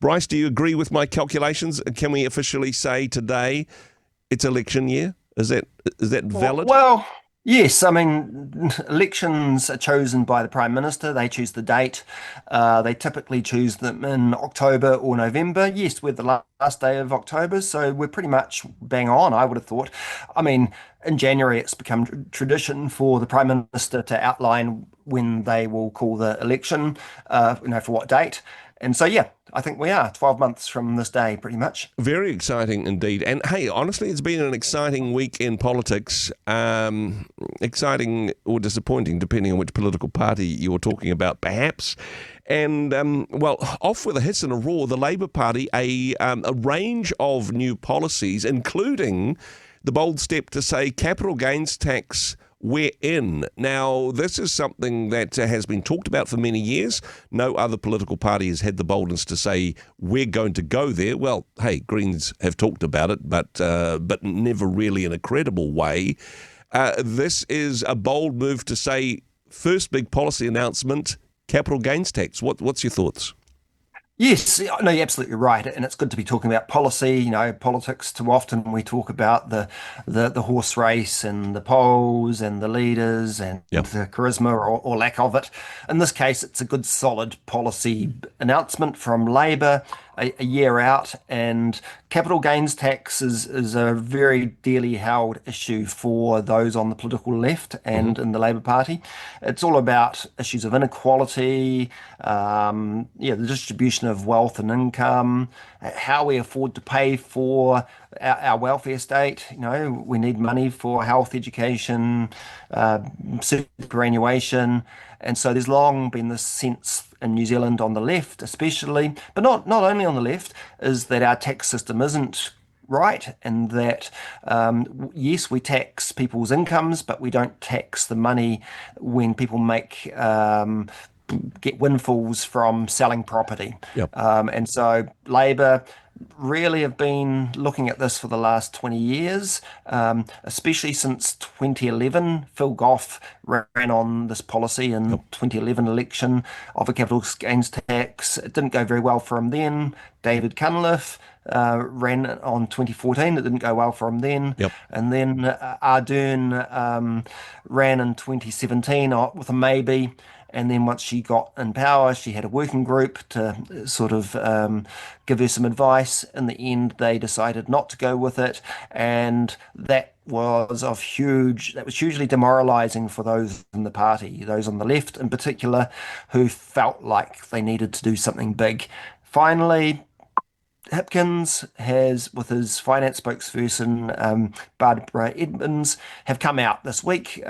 Bryce, do you agree with my calculations? Can we officially say today it's election year? Is that valid? Well, yes. I mean, elections are chosen by the Prime Minister. They choose the date. They typically choose them in October or November. Yes, we're the last day of October, so we're pretty much bang on, I would have thought. I mean, in January, it's become tradition for the Prime Minister to outline when they will call the election, for what date. And so, yeah, I think we are 12 months from this day, pretty much. Very exciting indeed. And hey, honestly, it's been an exciting week in politics. Exciting or disappointing, depending on which political party you're talking about, perhaps. And, well, off with a hiss and a roar, the Labour Party, a range of new policies, including the bold step to say capital gains tax we're in. Now, this is something that has been talked about for many years. No other political party has had the boldness to say we're going to go there. Well, hey, Greens have talked about it, but never really in a credible way. This is a bold move to say first big policy announcement, capital gains tax. What's your thoughts? Yes, no, you're absolutely right, and it's good to be talking about policy. Politics. Too often we talk about the horse race and the polls and the leaders and Yep. the charisma or lack of it. In this case, it's a good, solid policy announcement from Labor a year out, and capital gains tax is a very dearly held issue for those on the political left hmm and in the Labor Party. It's all about issues of inequality, the distribution of wealth and income, how we afford to pay for our welfare state. We need money for health, education, uh, superannuation. And so there's long been this sense in New Zealand on the left, especially, but not only on the left, is that our tax system isn't right, and that yes, we tax people's incomes, but we don't tax the money when people get windfalls from selling property. Yep. And so Labor really have been looking at this for the last 20 years, especially since 2011. Phil Goff ran on this policy in Yep. 2011 election of a capital gains tax. It didn't go very well for him then. David Cunliffe ran on 2014. It didn't go well for him then. Yep. And then Ardern ran in 2017 with a maybe. And then once she got in power, she had a working group to sort of give her some advice. In the end, they decided not to go with it, and that was hugely demoralizing for those in the party, those on the left in particular, who felt like they needed to do something big. Finally, Hipkins has, with his finance spokesperson, Barbara Edmonds, have come out this week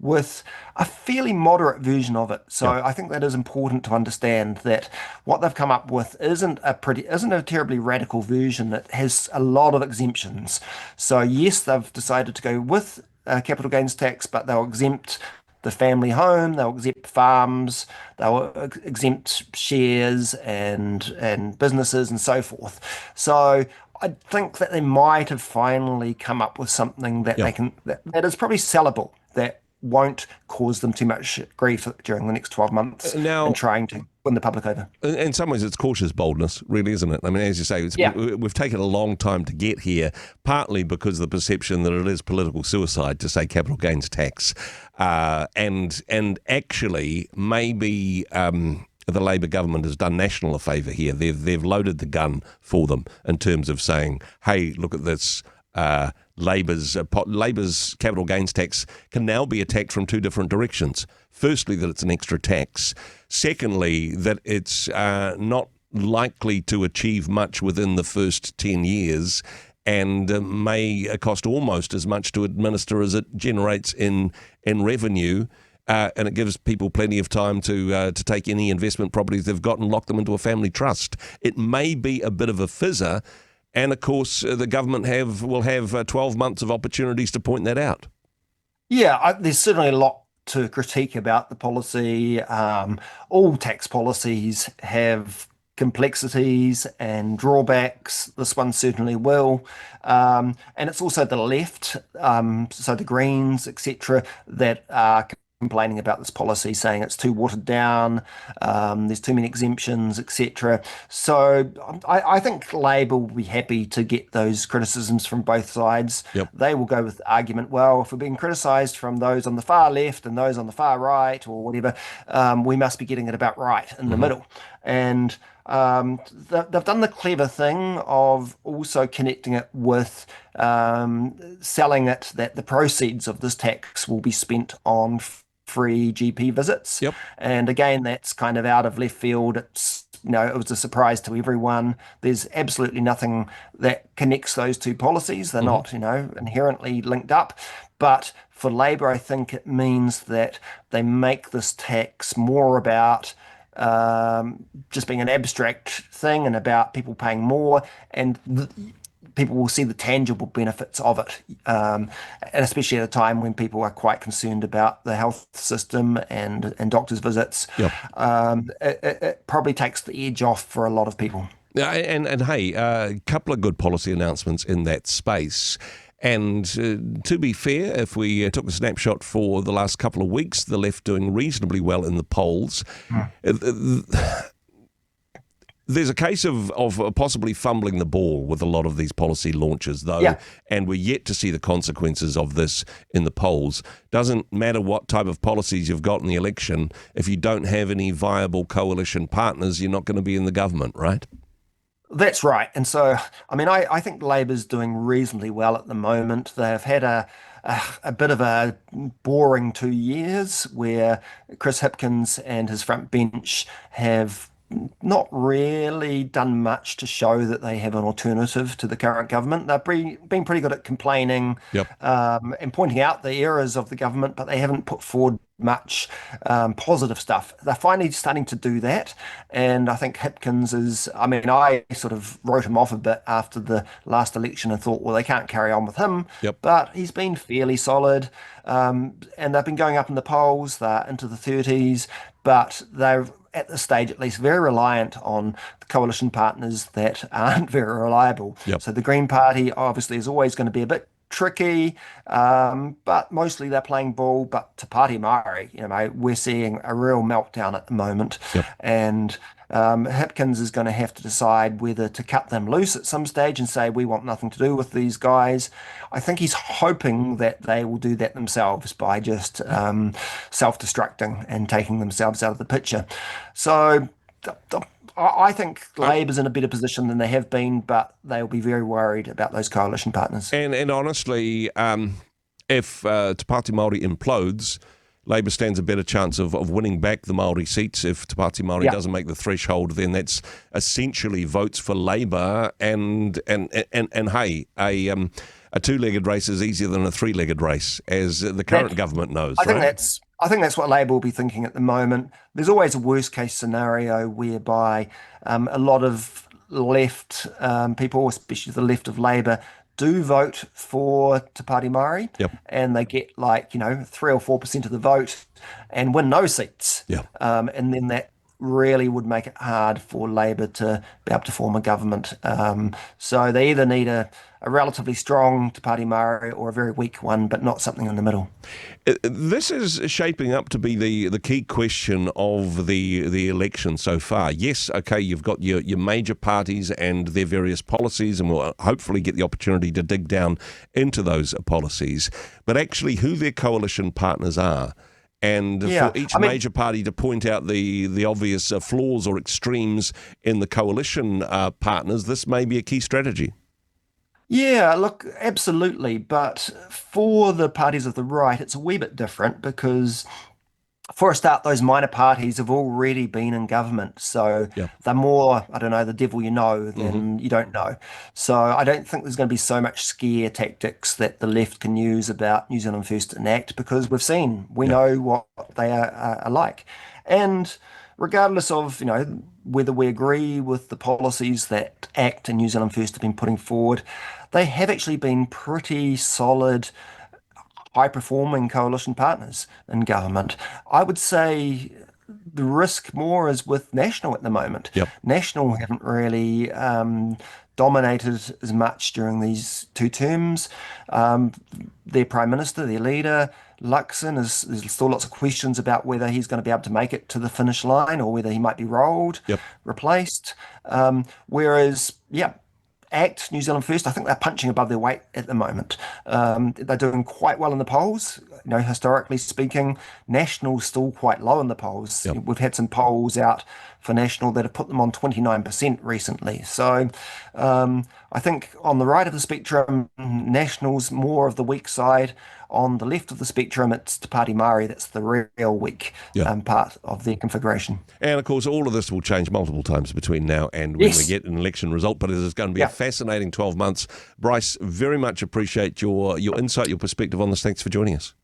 with a fairly moderate version of it. So Yep. I think that is important to understand that what they've come up with isn't a terribly radical version. It has a lot of exemptions. So yes, they've decided to go with capital gains tax, but they'll exempt the family home, they'll exempt farms, they'll exempt shares and businesses and so forth. So I think that they might have finally come up with something that Yep. that is probably sellable, that won't cause them too much grief during the next 12 months in Now, trying to win the public over. in some ways, it's cautious boldness, really, isn't it? I mean, as you say, Yeah. we've taken a long time to get here, partly because of the perception that it is political suicide to say capital gains tax, and actually maybe. The Labor government has done National a favour here. They've loaded the gun for them in terms of saying, "Hey, look at this." Labor's capital gains tax can now be attacked from two different directions. Firstly, that it's an extra tax. Secondly, that it's not likely to achieve much within the first 10 years and may cost almost as much to administer as it generates in revenue. And it gives people plenty of time to take any investment properties they've got and lock them into a family trust. It may be a bit of a fizzer, and of course the government will have 12 months of opportunities to point that out. Yeah, there's certainly a lot to critique about the policy. All tax policies have complexities and drawbacks. This one certainly will. And it's also the left, so the Greens, etc., that are complaining about this policy, saying it's too watered down, there's too many exemptions, etc. So I think Labour will be happy to get those criticisms from both sides. Yep. They will go with the argument, well, if we're being criticised from those on the far left and those on the far right or whatever, we must be getting it about right in the middle. And they've done the clever thing of also connecting it with selling it that the proceeds of this tax will be spent on free GP visits. Yep. And again, that's kind of out of left field. It was a surprise to everyone. There's absolutely nothing that connects those two policies. They're not, inherently linked up. But for Labour, I think it means that they make this tax more about just being an abstract thing and about people paying more, and people will see the tangible benefits of it, and especially at a time when people are quite concerned about the health system and doctors' visits. Yep. It probably takes the edge off for a lot of people. And hey, a couple of good policy announcements in that space. And to be fair, if we took a snapshot for the last couple of weeks, the left doing reasonably well in the polls. There's a case of possibly fumbling the ball with a lot of these policy launches, though, and we're yet to see the consequences of this in the polls. Doesn't matter what type of policies you've got in the election, if you don't have any viable coalition partners, you're not going to be in the government, right? That's right. And so, I think Labour's doing reasonably well at the moment. They've had a bit of a boring 2 years where Chris Hipkins and his front bench have not really done much to show that they have an alternative to the current government. They've been pretty good at complaining and pointing out the errors of the government, but they haven't put forward much positive stuff. They're finally starting to do that, and I think Hipkins is, I sort of wrote him off a bit after the last election and thought, well, they can't carry on with him, but he's been fairly solid, and they've been going up in the polls. They're into the 30s, but they're at this stage at least very reliant on the coalition partners that aren't very reliable. So the Green Party obviously is always going to be a bit tricky, but mostly they're playing ball. But to Party Māori, we're seeing a real meltdown at the moment, and Hipkins is going to have to decide whether to cut them loose at some stage and say, we want nothing to do with these guys. I think he's hoping that they will do that themselves by just self-destructing and taking themselves out of the picture. So I think Labour's in a better position than they have been, but they'll be very worried about those coalition partners. And honestly, if Te Pāti Māori implodes, Labour stands a better chance of winning back the Māori seats. If Te Pāti Māori doesn't make the threshold, then that's essentially votes for Labour. And hey, a two-legged race is easier than a three-legged race, as the current government knows. I think that's what Labour will be thinking at the moment. There's always a worst-case scenario whereby a lot of left people, especially the left of Labour, do vote for Te Pāti Māori, and they get 3 or 4% of the vote and win no seats. And then that really would make it hard for Labour to be able to form a government. So they either need a relatively strong Te Pāti Māori or a very weak one, but not something in the middle. This is shaping up to be the key question of the election so far. Yes, okay, you've got your major parties and their various policies, and we'll hopefully get the opportunity to dig down into those policies, but actually who their coalition partners are. And for each major party to point out the obvious flaws or extremes in the coalition partners, this may be a key strategy. Yeah, look, absolutely. But for the parties of the right, it's a wee bit different because, for a start, those minor parties have already been in government. So they're more, I don't know, the devil you know than you don't know. So I don't think there's going to be so much scare tactics that the left can use about New Zealand First and ACT, because we know what they are like. And regardless of, whether we agree with the policies that ACT and New Zealand First have been putting forward, they have actually been pretty solid, high-performing coalition partners in government. I would say the risk more is with National at the moment. National haven't really dominated as much during these two terms. Their Prime Minister, their leader, Luxon there's still lots of questions about whether he's going to be able to make it to the finish line or whether he might be rolled, Yep. replaced. Whereas, yeah, ACT, New Zealand First, I think they're punching above their weight at the moment. They're doing quite well in the polls. Historically speaking, National's still quite low in the polls. Yep. We've had some polls out for National that have put them on 29% recently. So I think on the right of the spectrum, National's more of the weak side. On the left of the spectrum, it's Te Pāti Māori that's the real weak part of their configuration. And, of course, all of this will change multiple times between now and when we get an election result, but it is going to be a fascinating 12 months. Bryce, very much appreciate your insight, your perspective on this. Thanks for joining us.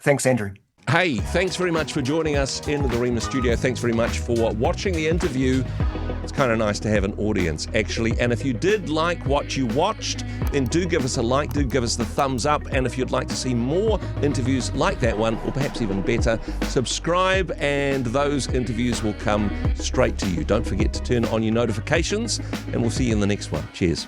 Thanks, Andrew. Hey, thanks very much for joining us in the Rhema studio. Thanks very much for watching the interview. It's kind of nice to have an audience, actually. And if you did like what you watched, then do give us a like, do give us the thumbs up. And if you'd like to see more interviews like that one, or perhaps even better, subscribe and those interviews will come straight to you. Don't forget to turn on your notifications, and we'll see you in the next one. Cheers.